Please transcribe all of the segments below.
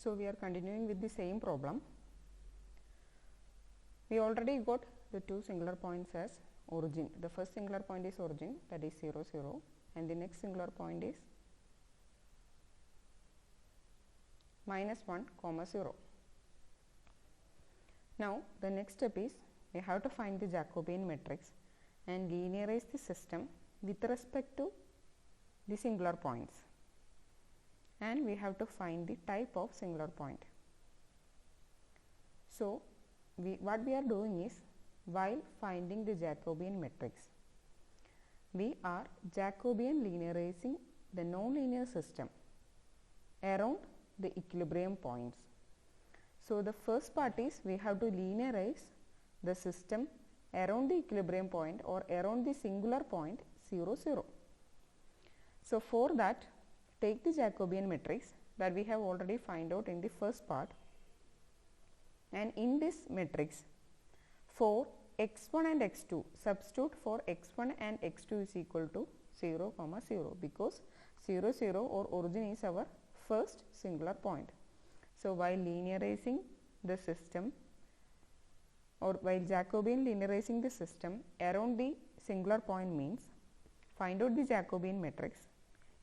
So we are continuing with the same problem. We already got the two singular points as origin. The first singular point is origin, that is 0 0, and the next singular point is -1, 0. Now the next step is we have to find the Jacobian matrix and linearize the system with respect to the singular points, and we have to find the type of singular point. So what we are doing is, while finding the Jacobian matrix, we are Jacobian linearizing the nonlinear system around the equilibrium points. So the first part is we have to linearize the system around the equilibrium point or around the singular point 0 0. So for that, take the Jacobian matrix that we have already find out in the first part, and in this matrix for x1 and x2 substitute for x1 and x2 is equal to 0, 0, because 0 0 or origin is our first singular point. So while linearizing the system, or while Jacobian linearizing the system around the singular point means find out the Jacobian matrix.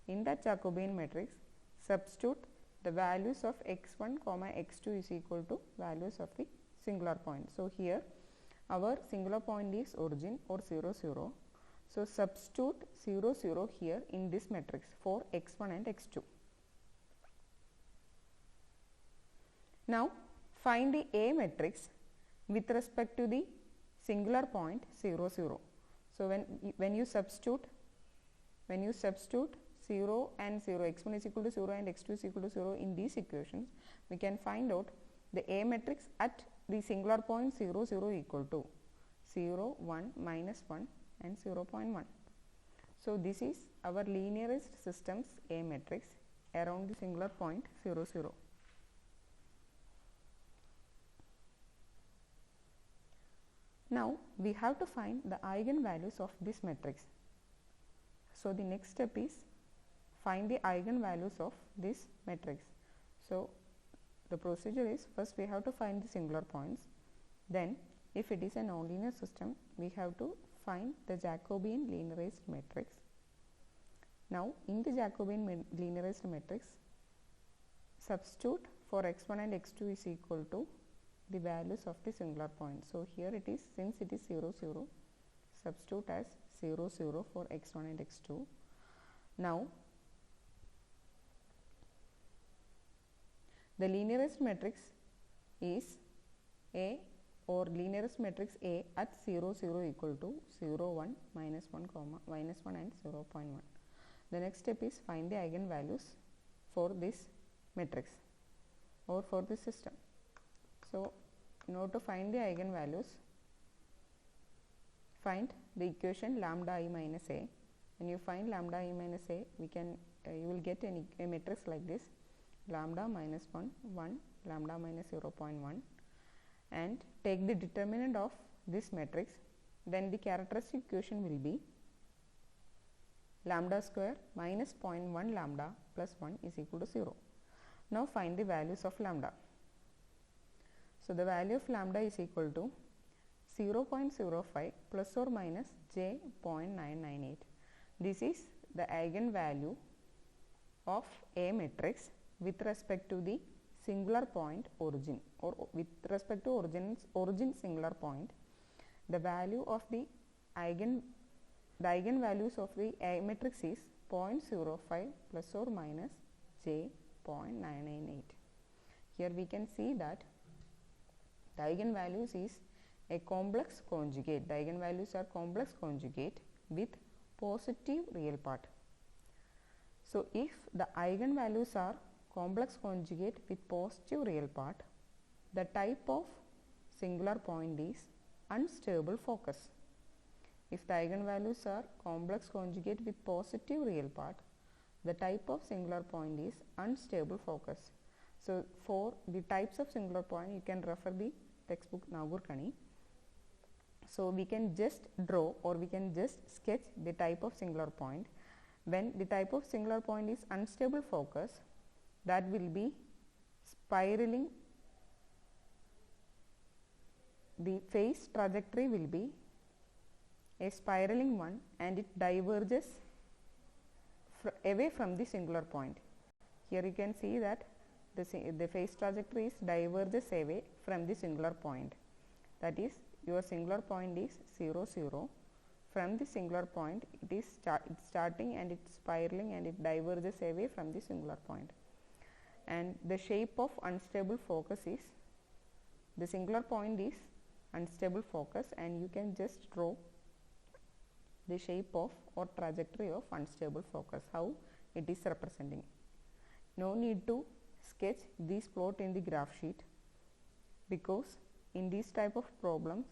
In that Jacobian matrix, substitute the values of x1, x2 is equal to values of the singular point. So here our singular point is origin or 0 0. So substitute 0 0 here in this matrix for x1 and x2. Now find the A matrix with respect to the singular point 0 0. So when you substitute 0 and 0, x1 is equal to 0 and x2 is equal to 0 in these equations, we can find out the A matrix at the singular point 0 0 equal to 0, 1, -1 and 0.1. So this is our linearized system's A matrix around the singular point 0 0. Now we have to find the eigenvalues of this matrix. So the next step is find the eigenvalues of this matrix. So the procedure is, first we have to find the singular points, then if it is a nonlinear system we have to find the Jacobian linearized matrix. Now in the Jacobian linearized matrix, substitute for x1 and x2 is equal to the values of the singular point. So here it is, since it is 0 0, substitute as 0 0 for x1 and x2. Now the linearized matrix is A, or linearized matrix A at 0 0 equal to 0 1 -1, -1 and 0.1. The next step is find the eigenvalues for this matrix or for this system. So in order to find the eigenvalues, find the equation lambda I minus A. When you find lambda I minus A, you will get a matrix like this: lambda -1, 1, lambda minus 0.1, and take the determinant of this matrix. Then the characteristic equation will be lambda square minus 0.1 lambda plus 1 is equal to 0. Now find the values of lambda. So the value of lambda is equal to 0.05 plus or minus j 0.998. This is the eigenvalue of A matrix with respect to the singular point origin, or with respect to origin singular point. The value of the eigenvalues of the A matrix is 0.05 plus or minus j 0.998. Here we can see that the eigenvalues is a complex conjugate. The eigenvalues are complex conjugate with positive real part. So if the eigenvalues are complex conjugate with positive real part, the type of singular point is unstable focus. If the eigenvalues are complex conjugate with positive real part, the type of singular point is unstable focus. So for the types of singular point, you can refer the textbook Nagurkani. So we can just draw, or we can just sketch the type of singular point. When the type of singular point is unstable focus, that will be spiraling, the phase trajectory will be a spiraling one and it diverges away from the singular point. Here you can see that the phase trajectory is diverges away from the singular point. That is, your singular point is 0, 0. From the singular point, it is starting and it's spiraling and it diverges away from the singular point. And the shape of unstable focus is, the singular point is unstable focus, and you can just draw the shape of or trajectory of unstable focus, how it is representing. No need to sketch this plot in the graph sheet, because in these type of problems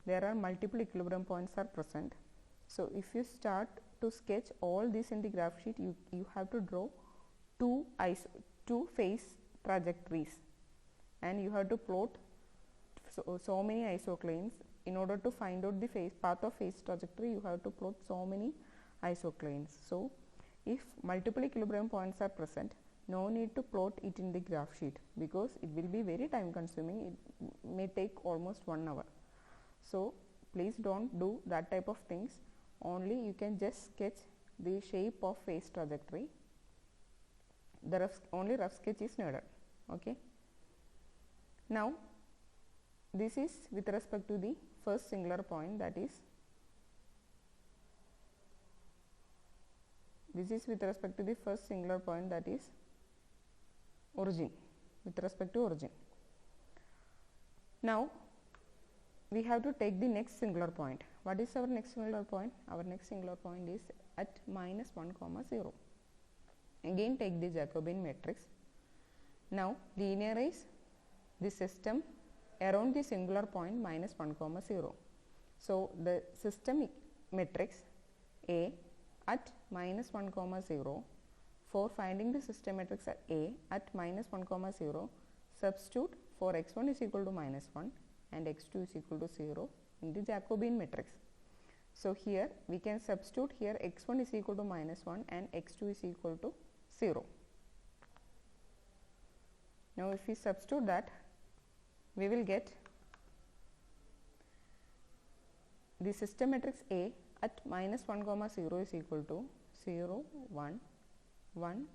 there are multiple equilibrium points are present. So if you start to sketch all this in the graph sheet, you have to draw two phase trajectories, and you have to plot so many isoclines. In order to find out the path of phase trajectory, you have to plot so many isoclines. So if multiple equilibrium points are present, no need to plot it in the graph sheet, because it will be very time consuming. It may take almost 1 hour. So please don't do that type of things. Only you can just sketch the shape of phase trajectory. The only rough sketch is needed. Okay. Now this is with respect to the first singular point, that is, this is with respect to the first singular point, that is origin, with respect to origin. Now we have to take the next singular point. What is our next singular point? Our next singular point is at minus 1, 0. Again take the Jacobian matrix. Now linearize the system around the singular point minus 1, 0. So the system matrix A at minus 1, 0, for finding the system matrix A at minus 1, 0, substitute for x1 is equal to minus 1 and x2 is equal to 0 in the Jacobian matrix. So here we can substitute here x1 is equal to minus 1 and x2 is equal to 0. Now if we substitute that, we will get the system matrix A at minus 1, 0 is equal to 0, 1, 1,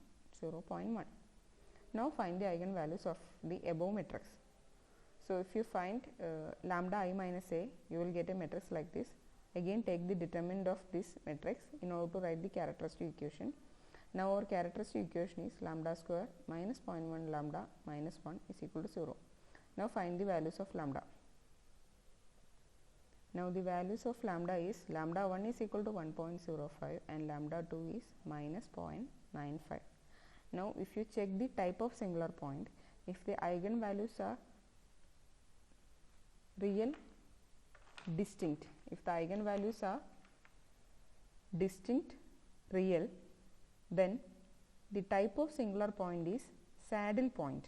0.1. Now find the eigenvalues of the above matrix. So if you find lambda I minus a, you will get a matrix like this. Again take the determinant of this matrix in order to write the characteristic equation. Now our characteristic equation is lambda square minus 0.1 lambda minus 1 is equal to 0. Now find the values of lambda. Now the values of lambda is, lambda 1 is equal to 1.05 and lambda 2 is minus 0.95. Now if you check the type of singular point, if the eigenvalues are real, distinct, if the eigenvalues are distinct, real, then the type of singular point is saddle point.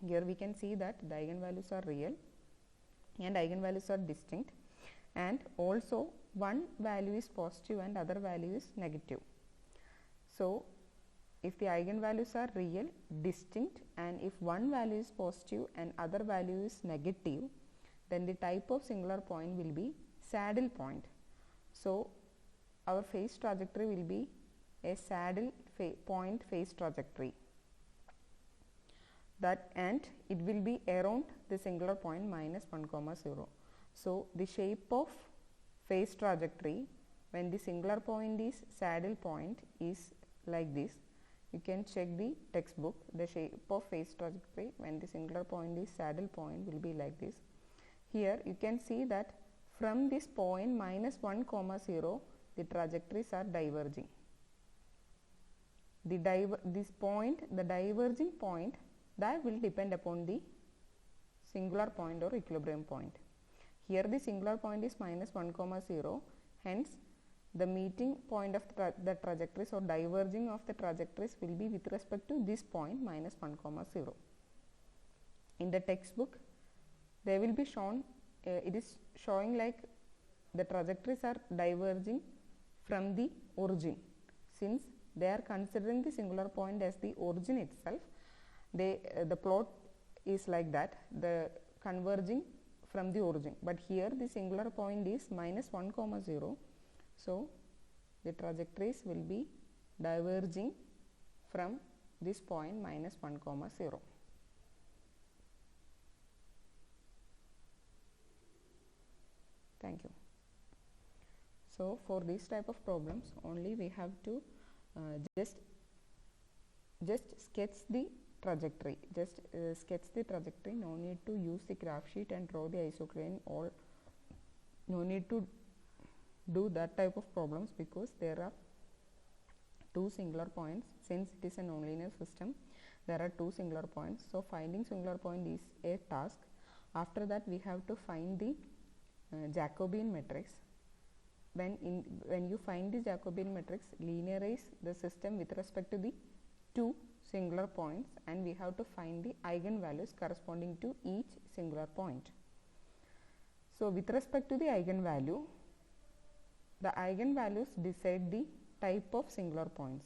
Here we can see that the eigenvalues are real and eigenvalues are distinct, and also one value is positive and other value is negative. So if the eigenvalues are real, distinct, and if one value is positive and other value is negative, then the type of singular point will be saddle point. So our phase trajectory will be a saddle point phase trajectory, that, and it will be around the singular point minus 1, 0. So the shape of phase trajectory when the singular point is saddle point is like this. You can check the textbook. The shape of phase trajectory when the singular point is saddle point will be like this. Here you can see that from this point minus 1, 0, the trajectories are diverging. The diverging point, that will depend upon the singular point or equilibrium point. Here the singular point is minus 1, 0, hence the meeting point of the trajectories or diverging of the trajectories will be with respect to this point minus 1, 0. In the textbook they will be shown, it is showing like the trajectories are diverging from the origin. Since they are considering the singular point as the origin itself, the plot is like that, the converging from the origin, but here the singular point is minus 1 comma 0. So the trajectories will be diverging from this point minus 1 comma 0. Thank you. So for this type of problems only we have to just sketch the trajectory, no need to use the graph sheet and draw the isochrone, or no need to do that type of problems, because there are two singular points. Since it is a nonlinear system, there are two singular points, so finding singular point is a task. After that we have to find the Jacobian matrix. When you find the Jacobian matrix, linearize the system with respect to the two singular points, and we have to find the eigenvalues corresponding to each singular point. So with respect to the eigenvalue, the eigenvalues decide the type of singular points.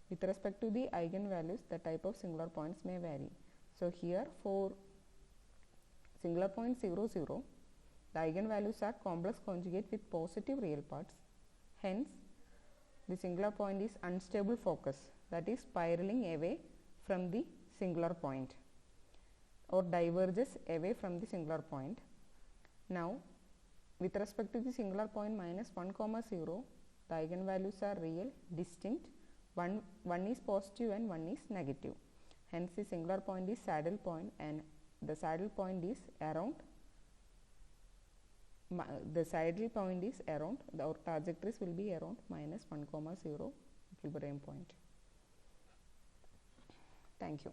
With respect to the eigenvalues, the type of singular points may vary. So here for singular point 0, 0, the eigenvalues are complex conjugate with positive real parts. Hence, the singular point is unstable focus, that is spiraling away from the singular point or diverges away from the singular point. Now, with respect to the singular point minus 1 comma 0, the eigenvalues are real, distinct. One is positive and one is negative. Hence, the singular point is saddle point, and the saddle point is around. Our trajectories will be around minus 1 comma 0 equilibrium point. Thank you.